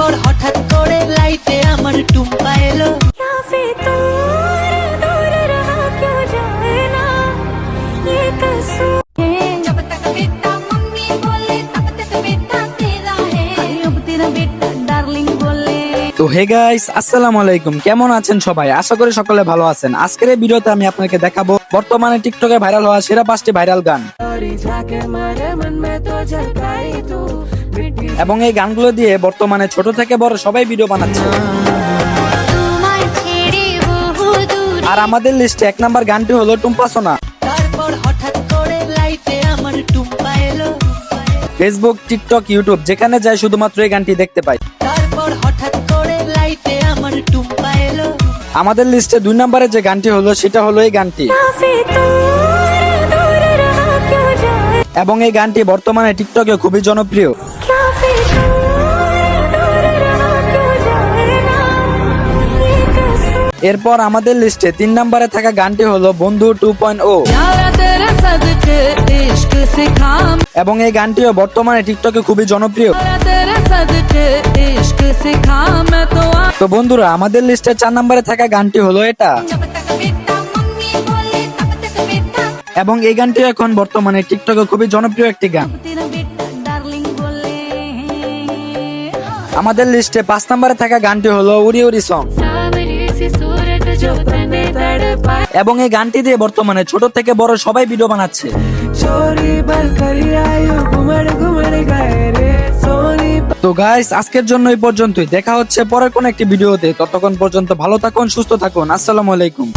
তারপর হঠাৎ করে লাইফে আমার টুম্পা এলো। তো হে গাইস, আসসালামু আলাইকুম। কেমন আছেন সবাই? আশা করি সকলে ভালো আছেন। আজকের এই ভিডিওতে আমি আপনাকে দেখাবো বর্তমানে টিকটকে ভাইরাল হওয়া সেরা 5টি ভাইরাল গান, এবং এই গানগুলো দিয়ে বর্তমানে ছোট থেকে বড় সবাই ভিডিও বানাচ্ছে। আর আমাদের লিস্টে 1 নাম্বার গানটি হলো টুম্পা সোনা। তারপর হঠাৎ করে লাইফে আমার টুম্পা এলো। ফেসবুক, টিকটক, ইউটিউব যেখানে যাই শুধুমাত্র এই গানটি দেখতে পাই। তারপর হঠাৎ করে লাইফে আমার টুম্পা এলো। আমাদের লিস্টে 2 নম্বরে যে গানটি হলো সেটা হলো এই গানটি, এবং এই গানটি বর্তমানে টিকটকে খুবই জনপ্রিয়। এরপর আমাদের লিস্টে 3 নম্বরে থাকা গানটি হলো বন্ধু 2.0, এবং এই গানটিও বর্তমানে টিকটকে খুবই জনপ্রিয়। তো বন্ধুরা, আমাদের লিস্টে 4 নম্বরে থাকা গানটি হলো এটা, এবং এই গানটি এখন বর্তমানে টিকটকে খুবই জনপ্রিয় একটি গান। আমাদের লিস্টে 5 নম্বরে থাকা গানটি হলো উড়ি উড়ি সং, এবং এই গানটি দিয়ে বর্তমানে ছোট থেকে বড় সবাই ভিডিও বানাচ্ছে। তো গাইস, আজকের জন্য এই পর্যন্তই। দেখা হচ্ছে পরের কোন একটি ভিডিওতে। ততক্ষণ পর্যন্ত ভালো থাকুন, সুস্থ থাকুন। আসসালামু আলাইকুম।